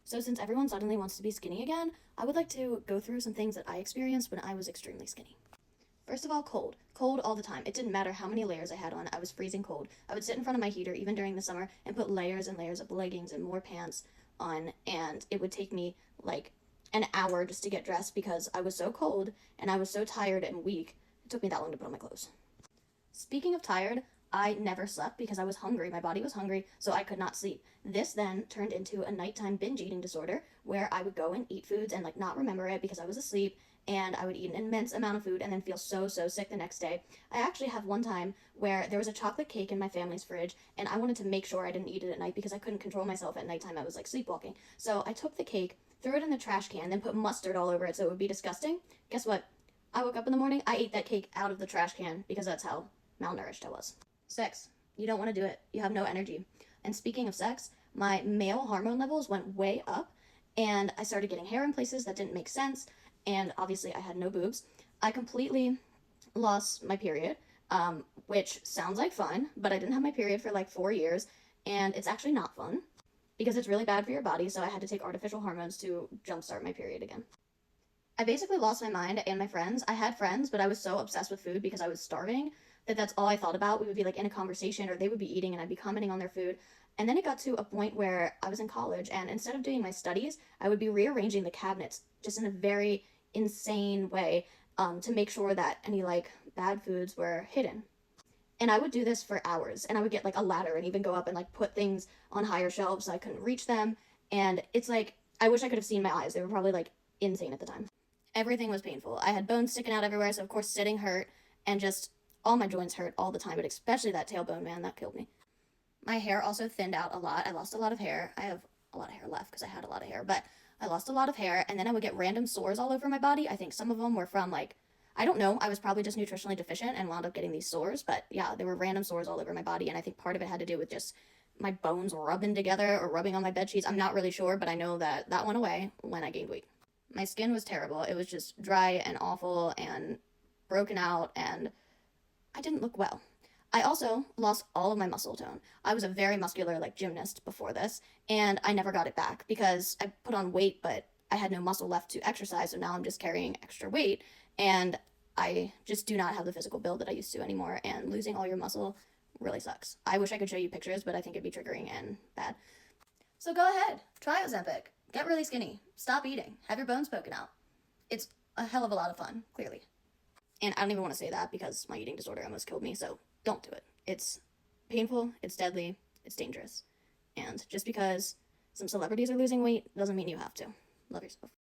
So since everyone suddenly wants to be skinny again, I would like to go through some things that I experienced when I was extremely skinny. First of all, cold. Cold all the time. It didn't matter how many layers I had on, I was freezing cold. I would sit in front of my heater, even during the summer, and put layers and layers of leggings and more pants on, and it would take me like an hour just to get dressed because I was so cold and I was so tired and weak. It took me that long to put on my clothes. Speaking of tired, I never slept because I was hungry. My body was hungry, so I could not sleep. This then turned into a nighttime binge eating disorder where I would go and eat foods and like not remember it because I was asleep, and I would eat an immense amount of food and then feel so sick the next day. I actually have one time where there was a chocolate cake in my family's fridge and I wanted to make sure I didn't eat it at night because I couldn't control myself at nighttime. I was like sleepwalking. So I took the cake, threw it in the trash can, then put mustard all over it so it would be disgusting. Guess what? I woke up in the morning, I ate that cake out of the trash can because that's how malnourished I was. Sex. You don't want to do it. You have no energy. And speaking of sex, my male hormone levels went way up and I started getting hair in places that didn't make sense, and obviously I had no boobs. I completely lost my period, which sounds like fun, but I didn't have my period for like 4 years, and it's actually not fun because it's really bad for your body, so I had to take artificial hormones to jumpstart my period again. I basically lost my mind and my friends. I had friends, but I was so obsessed with food because I was starving that that's all I thought about. We would be like in a conversation or they would be eating and I'd be commenting on their food. And then it got to a point where I was in college and instead of doing my studies, I would be rearranging the cabinets just in a very insane way, to make sure that any like bad foods were hidden. And I would do this for hours and I would get like a ladder and even go up and like put things on higher shelves so I couldn't reach them. And it's like, I wish I could have seen my eyes. They were probably like insane at the time. Everything was painful. I had bones sticking out everywhere, so of course sitting hurt, and just all my joints hurt all the time, but especially that tailbone, man, that killed me. My hair also thinned out a lot. I lost a lot of hair. I have a lot of hair left because I had a lot of hair, but I lost a lot of hair, and then I would get random sores all over my body. I think some of them were from like, I don't know, I was probably just nutritionally deficient and wound up getting these sores, but yeah, there were random sores all over my body, and I think part of it had to do with just my bones rubbing together or rubbing on my bed sheets. I'm not really sure, but I know that that went away when I gained weight. My skin was terrible. It was just dry and awful and broken out, and I didn't look well. I also lost all of my muscle tone. I was a very muscular, like, gymnast before this, and I never got it back because I put on weight, but I had no muscle left to exercise, so now I'm just carrying extra weight, and I just do not have the physical build that I used to anymore, and losing all your muscle really sucks. I wish I could show you pictures, but I think it'd be triggering and bad. So go ahead, try Ozempic. Get really skinny. Stop eating. Have your bones poking out. It's a hell of a lot of fun, clearly. And I don't even want to say that because my eating disorder almost killed me, so don't do it. It's painful, it's deadly, it's dangerous. And just because some celebrities are losing weight doesn't mean you have to. Love yourself.